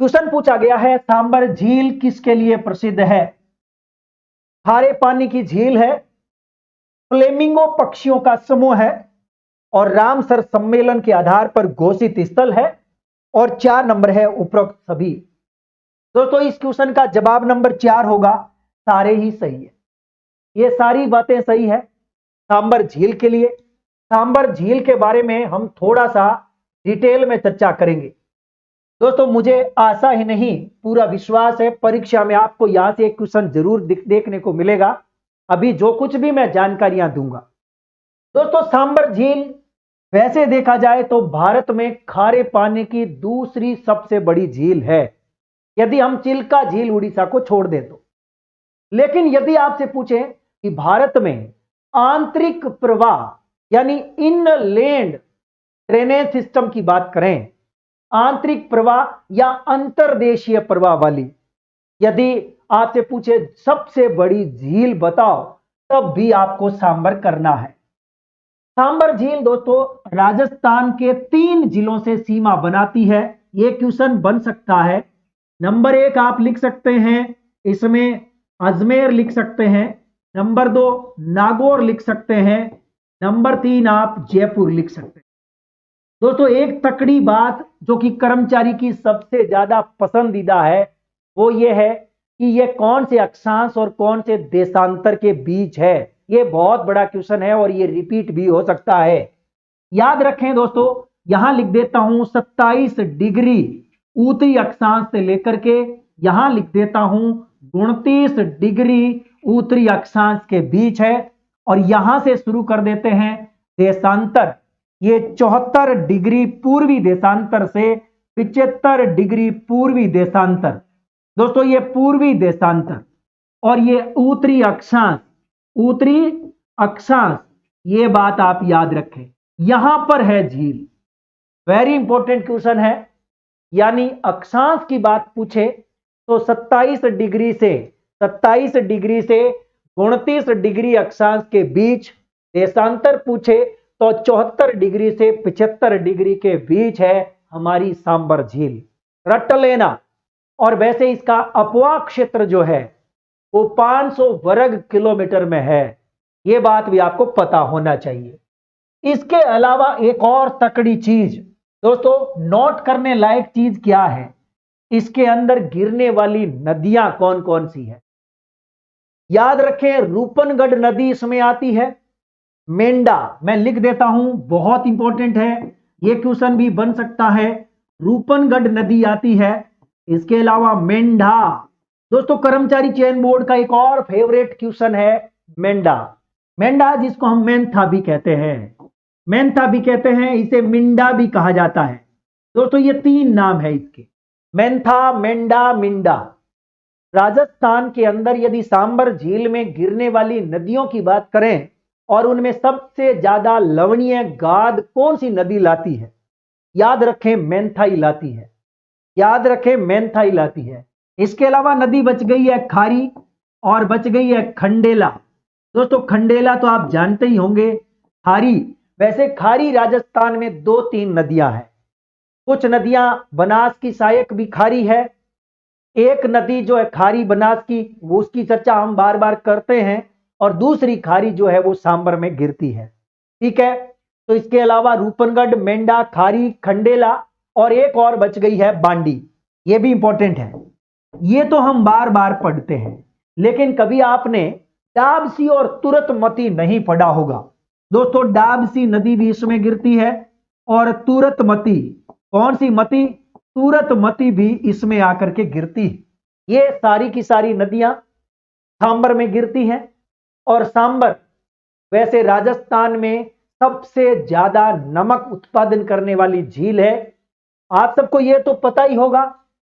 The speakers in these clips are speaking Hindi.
क्वेश्चन पूछा गया है, सांबर झील किसके लिए प्रसिद्ध है? खारे पानी की झील है, फ्लेमिंगो पक्षियों का समूह है, और रामसर सम्मेलन के आधार पर घोषित स्थल है, और 4 नंबर है उपरोक्त सभी। दोस्तों इस क्वेश्चन का जवाब नंबर 4 होगा, सारे ही सही है। ये सारी बातें सही है सांबर झील के लिए। सांबर झील के बारे में हम थोड़ा सा डिटेल में चर्चा करेंगे। दोस्तों मुझे आशा ही नहीं पूरा विश्वास है परीक्षा में आपको यहां से एक क्वेश्चन जरूर देखने को मिलेगा, अभी जो कुछ भी मैं जानकारियां दूंगा। दोस्तों सांबर झील वैसे देखा जाए तो भारत में खारे पानी की दूसरी सबसे बड़ी झील है, यदि हम चिल्का झील उड़ीसा को छोड़ दें तो। लेकिन यदि आपसे पूछें कि भारत में आंतरिक प्रवाह यानी इनलैंड ड्रेनेज सिस्टम की बात करें, आंतरिक प्रवाह या अंतर्देशीय प्रवाह वाली, यदि आपसे पूछे सबसे बड़ी झील बताओ, तब भी आपको सांबर करना है। सांबर झील दोस्तों राजस्थान के 3 जिलों से सीमा बनाती है। यह क्वेश्चन बन सकता है। नंबर 1 आप लिख सकते हैं, इसमें अजमेर लिख सकते हैं। नंबर 2 नागौर लिख सकते हैं। नंबर 3 आप जयपुर लिख सकते हैं। दोस्तों एक तकड़ी बात जो कि कर्मचारी की सबसे ज्यादा पसंदीदा है वो ये है कि ये कौन से अक्षांश और कौन से देशांतर के बीच है। ये बहुत बड़ा क्वेश्चन है और ये रिपीट भी हो सकता है। याद रखें दोस्तों, यहां लिख देता हूं 27 डिग्री उत्तरी अक्षांश से लेकर के यहां लिख देता हूं 29 डिग्री उत्तरी अक्षांश के बीच है, और यहां से शुरू कर देते हैं देशांतर। ये 74 डिग्री पूर्वी देशांतर से 75 डिग्री पूर्वी देशांतर। दोस्तों ये पूर्वी देशांतर, और ये उत्तरी अक्षांश, उत्तरी अक्षांश, ये बात आप याद रखें, यहां पर है झील। वेरी इंपॉर्टेंट क्वेश्चन है। यानी अक्षांश की बात पूछे तो 27 डिग्री से 29 डिग्री अक्षांश के बीच, देशांतर पूछे तो 74 डिग्री से 75 डिग्री के बीच है हमारी सांबर झील। रट लेना। और वैसे इसका अपवाह क्षेत्र जो है वो 500 वर्ग किलोमीटर में है, यह बात भी आपको पता होना चाहिए। इसके अलावा एक और तकड़ी चीज दोस्तों, नोट करने लायक चीज क्या है, इसके अंदर गिरने वाली नदियां कौन कौन सी है। याद रखें रूपनगढ़ नदी इसमें आती है, मेंढा मैं लिख देता हूं, बहुत इंपॉर्टेंट है, यह क्वेश्चन भी बन सकता है। रूपनगढ़ नदी आती है, इसके अलावा मेंढा। दोस्तों कर्मचारी चयन बोर्ड का एक और फेवरेट क्वेश्चन है मेंढा। मेंढा जिसको हम मेंथा भी कहते हैं, मेंथा भी कहते हैं, इसे मिंडा भी कहा जाता है। दोस्तों ये 3 नाम है इसके, मेंथा, मेंढा, मिंडा। राजस्थान के अंदर यदि सांबर झील में गिरने वाली नदियों की बात करें और उनमें सबसे ज्यादा लवणीय गाद कौन सी नदी लाती है, याद रखें मेंथाई लाती है, याद रखें मेंथाई लाती है। इसके अलावा नदी बच गई है खारी और बच गई है खंडेला। दोस्तों खंडेला तो आप जानते ही होंगे, खारी, वैसे खारी राजस्थान में 2-3 नदियां हैं। कुछ नदियां बनास की सहायक भी खारी है, एक नदी जो है खारी बनास की, वो उसकी चर्चा हम बार बार करते हैं, और दूसरी खारी जो है वो सांबर में गिरती है। ठीक है, तो इसके अलावा रूपनगढ़, मेंढा, खारी, खंडेला, और एक और बच गई है बांडी, ये भी इंपॉर्टेंट है। ये तो हम बार बार पढ़ते हैं, लेकिन कभी आपने डाबसी और तुरतमती नहीं पढ़ा होगा। दोस्तों डाबसी नदी भी इसमें गिरती है, और तुरतमती, कौन सी मती, तुरतमती भी इसमें आकर के गिरती है। ये सारी की सारी नदियां सांबर में गिरती हैं। और सांबर वैसे राजस्थान में सबसे ज्यादा नमक उत्पादन करने वाली झील है। आप सबको यह तो पता ही होगा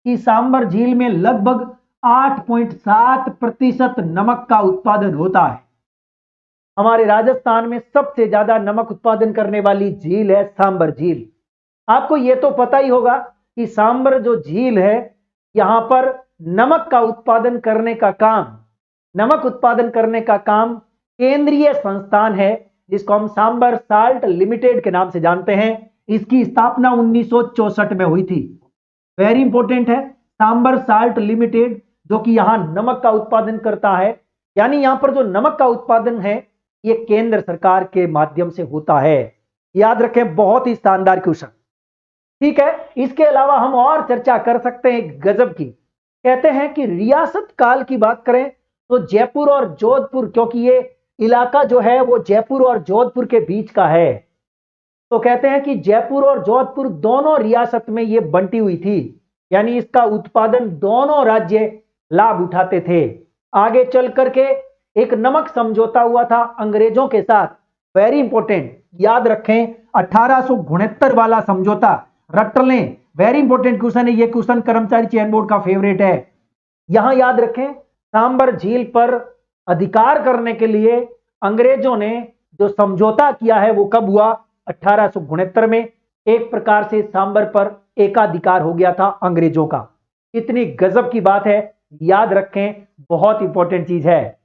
कि सांबर झील में लगभग 8.7% नमक का उत्पादन होता है। हमारे राजस्थान में सबसे ज्यादा नमक उत्पादन करने वाली झील है सांबर झील। आपको यह तो पता ही होगा कि सांबर जो झील है, यहां पर नमक का उत्पादन करने का काम, नमक उत्पादन करने का काम केंद्रीय संस्थान है, जिसको हम सांबर साल्ट लिमिटेड के नाम से जानते हैं। इसकी स्थापना 1964 में हुई थी। वेरी इंपॉर्टेंट है, सांबर साल्ट लिमिटेड, जो कि यहां नमक का उत्पादन करता है। यानी यहां पर जो नमक का उत्पादन है ये केंद्र सरकार के माध्यम से होता है। याद रखें, बहुत ही शानदार क्वेश्चन। ठीक है, इसके अलावा हम और चर्चा कर सकते हैं गजब की। कहते हैं कि रियासत काल की बात करें तो जयपुर और जोधपुर, क्योंकि ये इलाका जो है वो जयपुर और जोधपुर के बीच का है, तो कहते हैं कि जयपुर और जोधपुर दोनों रियासत में ये बंटी हुई थी। यानी इसका उत्पादन दोनों राज्य लाभ उठाते थे। आगे चल करके एक नमक समझौता हुआ था अंग्रेजों के साथ, वेरी इंपॉर्टेंट, याद रखें 1869 वाला समझौता रट लें, वेरी इंपॉर्टेंट क्वेश्चन है ये। क्वेश्चन कर्मचारी चयन बोर्ड का फेवरेट है। यहां याद रखें, सांबर झील पर अधिकार करने के लिए अंग्रेजों ने जो समझौता किया है वो कब हुआ? 1869 में। एक प्रकार से सांबर पर एकाधिकार हो गया था अंग्रेजों का। कितनी गजब की बात है, याद रखें, बहुत इंपॉर्टेंट चीज है।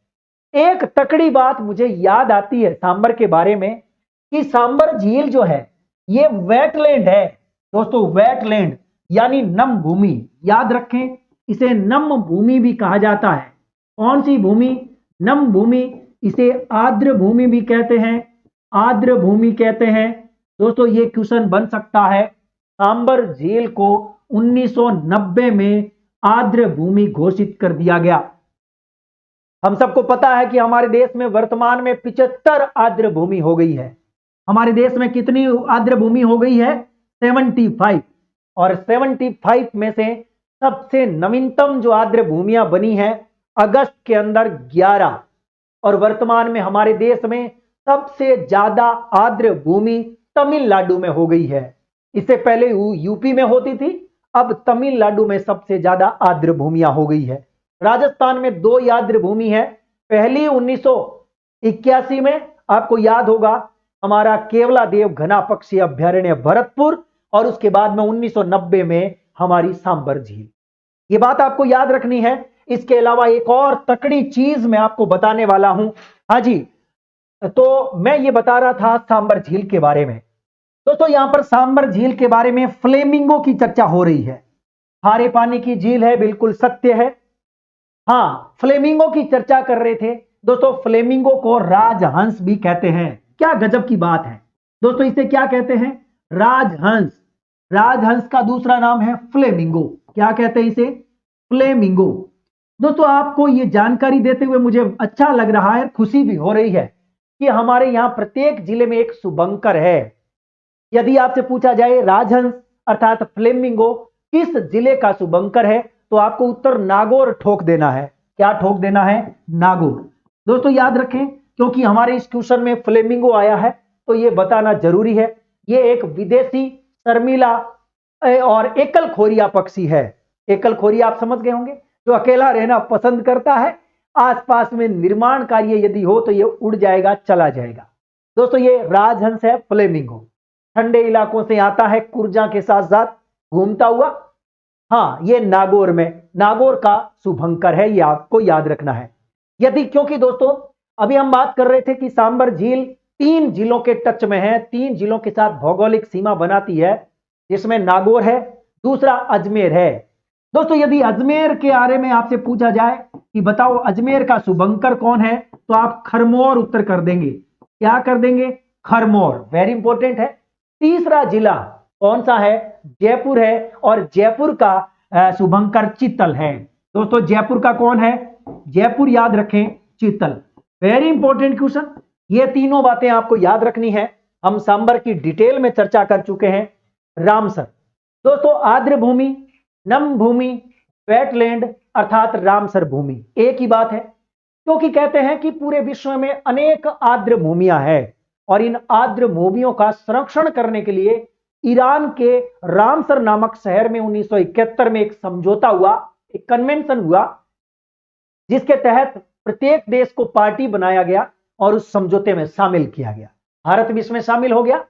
एक तकड़ी बात मुझे याद आती है सांबर के बारे में कि सांबर झील जो है ये वेटलैंड है दोस्तों, वेटलैंड यानी नम भूमि। याद रखें, इसे नम भूमि भी कहा जाता है। कौन सी भूमि? नम भूमि। इसे आर्द्र भूमि भी कहते हैं, आर्द्र भूमि कहते हैं। दोस्तों ये क्वेश्चन बन सकता है। सांबर झील को 1990 में आर्द्र भूमि घोषित कर दिया गया। हम सबको पता है कि हमारे देश में वर्तमान में 75 आर्द्र भूमि हो गई है। हमारे देश में कितनी आर्द्र भूमि हो गई है? 75। और 75 में से सबसे नवीनतम जो आर्द्र भूमियां बनी है अगस्त के अंदर 11। और वर्तमान में हमारे देश में सबसे ज्यादा आर्द्र भूमि तमिलनाडु में हो गई है। इससे पहले यूपी में होती थी, अब तमिलनाडु में सबसे ज्यादा आर्द्र भूमियां हो गई है। राजस्थान में 2 आर्द्र भूमि है। पहली 1981 में, आपको याद होगा, हमारा केवलादेव घना पक्षी अभ्यारण्य भरतपुर, और उसके बाद में 1990 में हमारी सांबर झील। ये बात आपको याद रखनी है। इसके अलावा एक और तकड़ी चीज मैं आपको बताने वाला हूं। हाँ जी, तो मैं ये बता रहा था सांबर झील के बारे में। दोस्तों यहां पर सांबर झील के बारे में फ्लेमिंगो की चर्चा हो रही है। खारे पानी की झील है, बिल्कुल सत्य है। हाँ, फ्लेमिंगो की चर्चा कर रहे थे। दोस्तों फ्लेमिंगो को राजहंस भी कहते हैं। क्या गजब की बात है दोस्तों, इसे क्या कहते हैं? राजहंस। राजहंस का दूसरा नाम है फ्लेमिंगो। क्या कहते हैं इसे? फ्लेमिंगो। दोस्तों आपको ये जानकारी देते हुए मुझे अच्छा लग रहा है, खुशी भी हो रही है कि हमारे यहां प्रत्येक जिले में एक शुभंकर है। यदि आपसे पूछा जाए राजहंस अर्थात फ्लेमिंगो किस जिले का शुभंकर है, तो आपको उत्तर नागौर ठोक देना है। क्या ठोक देना है? नागौर। दोस्तों याद रखें, क्योंकि हमारे इस क्वेश्चन में फ्लेमिंगो आया है तो यह बताना जरूरी है। यह एक विदेशी शर्मीला और एकलखोरिया पक्षी है। एकलखोरिया आप समझ गए होंगे, जो अकेला रहना पसंद करता है। आसपास में निर्माण कार्य यदि हो तो यह उड़ जाएगा, चला जाएगा। दोस्तों ये राजहंस है फ्लेमिंगो। ठंडे इलाकों से आता है, कुर्जा के साथ साथ घूमता हुआ। हाँ, ये नागौर में, नागौर का शुभंकर है, ये आपको याद रखना है। यदि, क्योंकि दोस्तों अभी हम बात कर रहे थे कि सांबर झील 3 जिलों के टच में है, 3 जिलों के साथ भौगोलिक सीमा बनाती है, जिसमें नागौर है, दूसरा अजमेर है। दोस्तों यदि अजमेर के बारे में आपसे पूछा जाए कि बताओ अजमेर का शुभंकर कौन है, तो आप खरमोर उत्तर कर देंगे। क्या कर देंगे? खरमोर, वेरी इंपॉर्टेंट है। तीसरा जिला कौन सा है? जयपुर है, और जयपुर का शुभंकर चित्तल है। दोस्तों जयपुर का कौन है? जयपुर, याद रखें, चित्तल। Very important question. ये तीनों बातें आपको याद रखनी है। हम सांबर की डिटेल में चर्चा कर चुके हैं। रामसर, दोस्तों आर्द्र भूमि, नम भूमि, वेटलैंड अर्थात रामसर भूमि एक ही बात है, क्योंकि कहते हैं कि पूरे विश्व में अनेक आर्द्र भूमियां हैं, और इन आर्द्र भूमियों का संरक्षण करने के लिए ईरान के रामसर नामक शहर में 1971 में एक समझौता हुआ, एक कन्वेंशन हुआ, जिसके तहत प्रत्येक देश को पार्टी बनाया गया और उस समझौते में शामिल किया गया। भारत भी इसमें शामिल हो गया,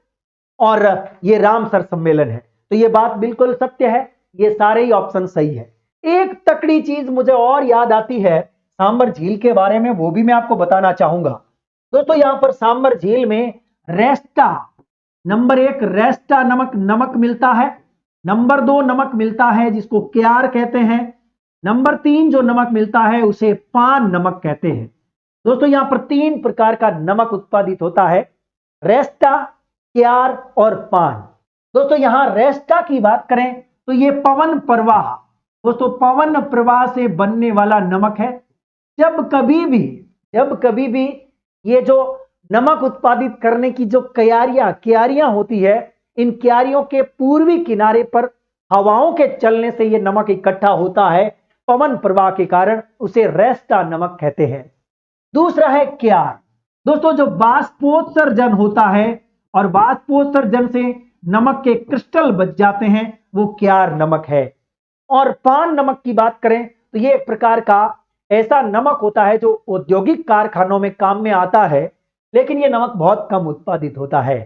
और यह रामसर सम्मेलन है। तो यह बात बिल्कुल सत्य है, ये सारे ही ऑप्शन सही है। एक तकड़ी चीज मुझे और याद आती है सांबर झील के बारे में, वो भी मैं आपको बताना चाहूंगा। दोस्तों यहां पर सांबर झील में रेस्टा, नंबर 1 रेस्टा नमक मिलता है। नंबर 2 नमक मिलता है जिसको क्यार कहते हैं। नंबर 3 जो नमक मिलता है उसे पान नमक कहते हैं। दोस्तों यहां पर 3 प्रकार का नमक उत्पादित होता है, रेस्टा, क्यार और पान। दोस्तों यहां रेस्टा की बात करें तो ये पवन प्रवाह, दोस्तों पवन प्रवाह से बनने वाला नमक है। जब कभी भी ये जो नमक उत्पादित करने की जो क्यारियां होती है, इन क्यारियों के पूर्वी किनारे पर हवाओं के चलने से यह नमक इकट्ठा होता है, पवन प्रवाह के कारण उसे रेस्टा नमक कहते हैं। दूसरा है क्यार। दोस्तों जो बाष्पोत्सर्जन होता है और बाष्पोत्सर्जन से नमक के क्रिस्टल बच जाते हैं, वो क्यार नमक है। और पान नमक की बात करें तो ये एक प्रकार का ऐसा नमक होता है जो औद्योगिक कारखानों में काम में आता है, लेकिन यह नमक बहुत कम उत्पादित होता है।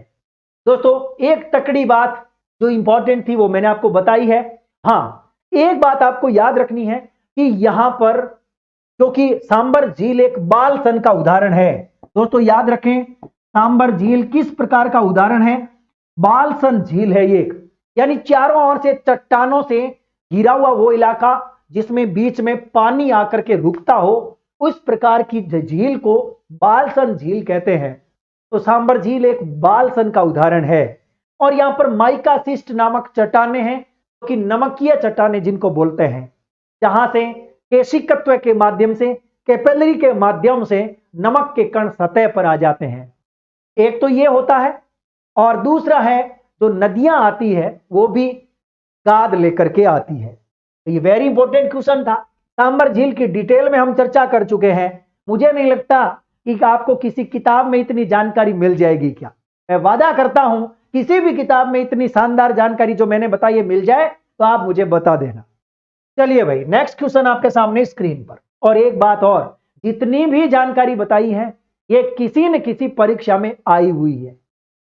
दोस्तों एक तकड़ी बात जो इंपॉर्टेंट थी वो मैंने आपको बताई है। हाँ, एक बात आपको याद रखनी है कि यहां पर क्योंकि सांबर झील एक बालसन का उदाहरण है, दोस्तों याद रखें सांबर झील किस प्रकार का उदाहरण है, बालसन झील है ये, यानी चारों ओर से चट्टानों से घिरा हुआ वो इलाका जिसमें बीच में पानी आकर के रुकता हो, उस प्रकार की झील को बालसन झील कहते हैं। तो सांबर झील एक बालसन का उदाहरण है। और यहां पर माइका सिस्ट नामक चट्टाने हैं, कि नमकीय चट्टाने जिनको बोलते हैं, जहां से केशिकत्व के माध्यम से, कैपिलरी के माध्यम से नमक के कण सतह पर आ जाते हैं। एक तो ये होता है, और दूसरा है जो नदियां आती है वो भी गाद लेकर के आती है। तो ये वेरी इंपॉर्टेंट क्वेश्चन था। सांबर झील की डिटेल में हम चर्चा कर चुके हैं। मुझे नहीं लगता कि आपको किसी किताब में इतनी जानकारी मिल जाएगी क्या। मैं वादा करता हूं किसी भी किताब में इतनी शानदार जानकारी जो मैंने बताई मिल जाए तो आप मुझे बता देना। चलिए भाई, नेक्स्ट क्वेश्चन आपके सामने स्क्रीन पर। और एक बात और, जितनी भी जानकारी बताई है ये किसी न किसी परीक्षा में आई हुई है।